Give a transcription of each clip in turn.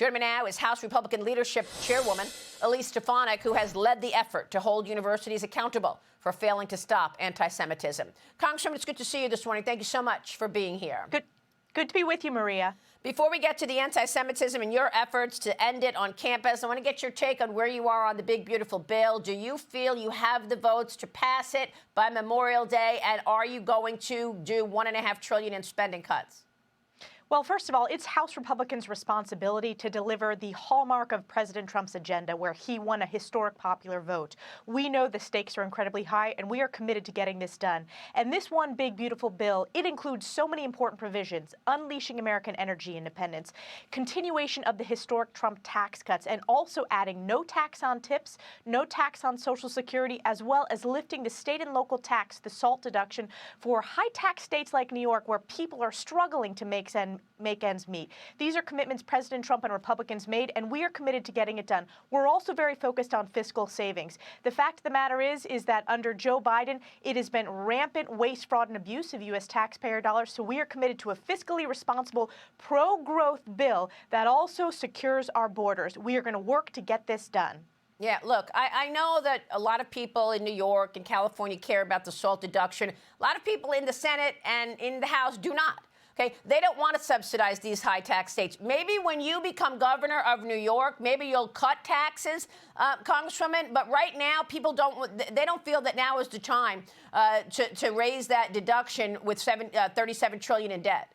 Joining me now is House Republican Leadership Chairwoman Elise Stefanik, who has led the effort to hold universities accountable for failing to stop anti-Semitism. Congresswoman, it's good to see you this morning. Thank you so much for being here. Good to be with you, Maria. Before we get to the anti-Semitism and your efforts to end it on campus, I want to get your take on where you are on the big, beautiful bill. Do you feel you have the votes to pass it by Memorial Day? And are you going to do $1.5 trillion in spending cuts? Well, first of all, it's House Republicans' responsibility to deliver the hallmark of President Trump's agenda, where he won a historic popular vote. We know the stakes are incredibly high, and we are committed to getting this done. And this one big, beautiful bill, it includes so many important provisions: unleashing American energy independence, continuation of the historic Trump tax cuts, and also adding no tax on tips, no tax on Social Security, as well as lifting the state and local tax, the SALT deduction, for high-tax states like New York, where people are struggling to make ends meet. These are commitments President Trump and Republicans made, and we are committed to getting it done. We're also very focused on fiscal savings. The fact of the matter is that under Joe Biden, it has been rampant waste, fraud, and abuse of U.S. taxpayer dollars, so we are committed to a fiscally responsible, pro-growth bill that also secures our borders. We are going to work to get this done. Yeah, look, I know that a lot of people in New York and California care about the SALT deduction. A lot of people in the Senate and in the House do not. Okay, they don't want to subsidize these high-tax states. Maybe when you become governor of New York, maybe you'll cut taxes, Congresswoman. But right now, people they don't feel that now is the time to raise that deduction with $37 trillion in debt.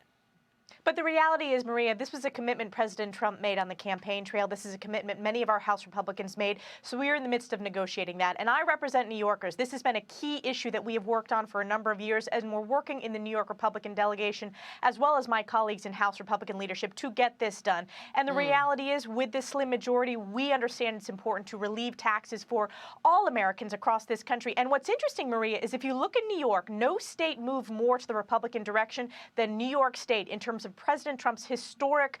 But the reality is, Maria, this was a commitment President Trump made on the campaign trail. This is a commitment many of our House Republicans made. So we are in the midst of negotiating that. And I represent New Yorkers. This has been a key issue that we have worked on for a number of years, and we're working in the New York Republican delegation, as well as my colleagues in House Republican leadership, to get this done. And the reality is, with this slim majority, we understand it's important to relieve taxes for all Americans across this country. And what's interesting, Maria, is if you look at New York, no state moved more to the Republican direction than New York State in terms of President Trump's historic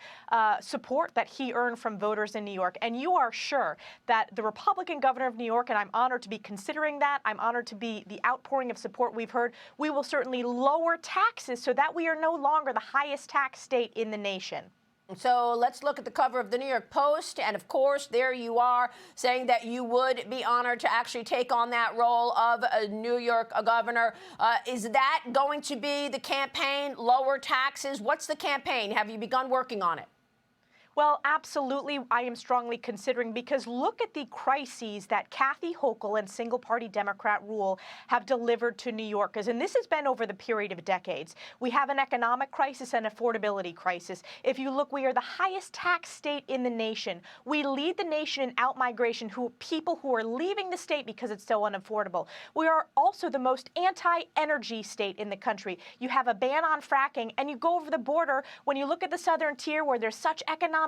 support that he earned from voters in New York. And you are sure that the Republican governor of New York, and I'm honored to be considering that, I'm honored to be the outpouring of support we've heard, we will certainly lower taxes so that we are no longer the highest tax state in the nation. So let's look at the cover of the New York Post. And, of course, there you are saying that you would be honored to actually take on that role of a New York governor. Is that going to be the campaign, lower taxes? What's the campaign? Have you begun working on it? Well, absolutely, I am strongly considering, because look at the crises that Kathy Hochul and single-party Democrat rule have delivered to New Yorkers. And this has been over the period of decades. We have an economic crisis and affordability crisis. If you look, we are the highest tax state in the nation. We lead the nation in out-migration, people who are leaving the state because it's so unaffordable. We are also the most anti-energy state in the country. You have a ban on fracking, and you go over the border. When you look at the southern tier, where there's such economic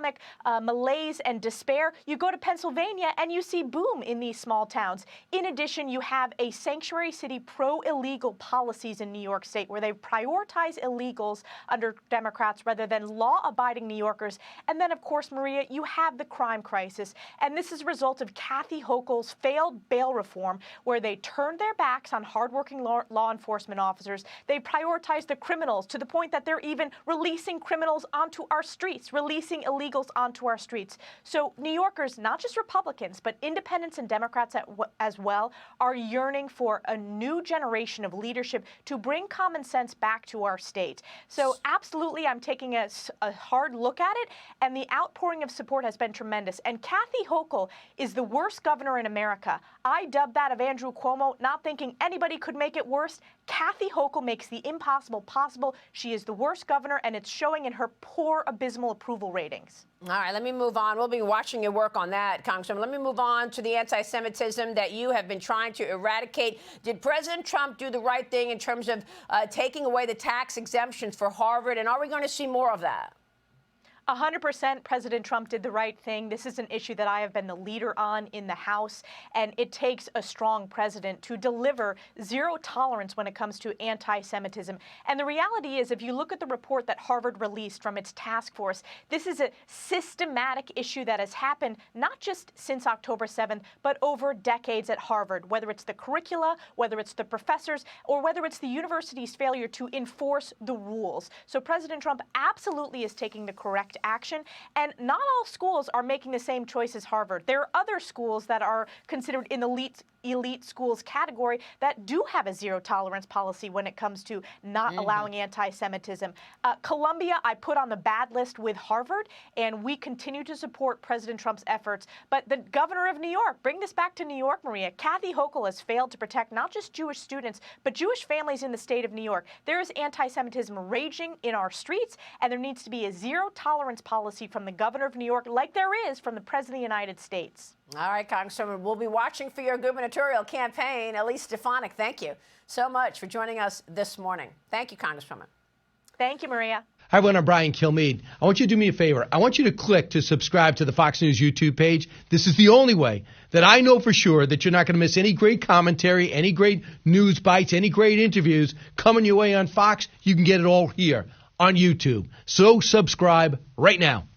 malaise and despair, you go to Pennsylvania and you see boom in these small towns. In addition, you have a sanctuary city pro-illegal policies in New York State, where they prioritize illegals under Democrats rather than law-abiding New Yorkers. And then, of course, Maria, you have the crime crisis. And this is a result of Kathy Hochul's failed bail reform, where they turned their backs on hardworking law enforcement officers. They prioritize the criminals to the point that they're even releasing criminals onto our streets, releasing illegals onto our streets. So New Yorkers, not just Republicans, but independents and Democrats as well, are yearning for a new generation of leadership to bring common sense back to our state. So absolutely, I'm taking a hard look at it, and the outpouring of support has been tremendous. And Kathy Hochul is the worst governor in America. I dubbed that of Andrew Cuomo, not thinking anybody could make it worse. Kathy Hochul makes the impossible possible. She is the worst governor, and it's showing in her poor, abysmal approval ratings. All right, let me move on. We'll be watching your work on that, Congresswoman. Let me move on to the anti-Semitism that you have been trying to eradicate. Did President Trump do the right thing in terms of taking away the tax exemptions for Harvard? And are we going to see more of that? 100% President Trump did the right thing. This is an issue that I have been the leader on in the House, and it takes a strong president to deliver zero tolerance when it comes to anti-Semitism. And the reality is, if you look at the report that Harvard released from its task force, this is a systematic issue that has happened not just since October 7th, but over decades at Harvard, whether it's the curricula, whether it's the professors, or whether it's the university's failure to enforce the rules. So President Trump absolutely is taking the correct direct action. And not all schools are making the same choice as Harvard. There are other schools that are considered in the elite schools category that do have a zero tolerance policy when it comes to not allowing anti-Semitism. Columbia, I put on the bad list with Harvard, and we continue to support President Trump's efforts. But the governor of New York, bring this back to New York, Maria. Kathy Hochul has failed to protect not just Jewish students, but Jewish families in the state of New York. There is anti-Semitism raging in our streets, and there needs to be a zero tolerance policy from the governor of New York, like there is from the President of the United States. All right, Congresswoman, we'll be watching for your gubernatorial campaign. Elise Stefanik, thank you so much for joining us this morning. Thank you, Congresswoman. Thank you, Maria. Hi, everyone. I'm Brian Kilmeade. I want you to do me a favor. I want you to click to subscribe to the Fox News YouTube page. This is the only way that I know for sure that you're not going to miss any great commentary, any great news bites, any great interviews coming your way on Fox. You can get it all here on YouTube. So subscribe right now.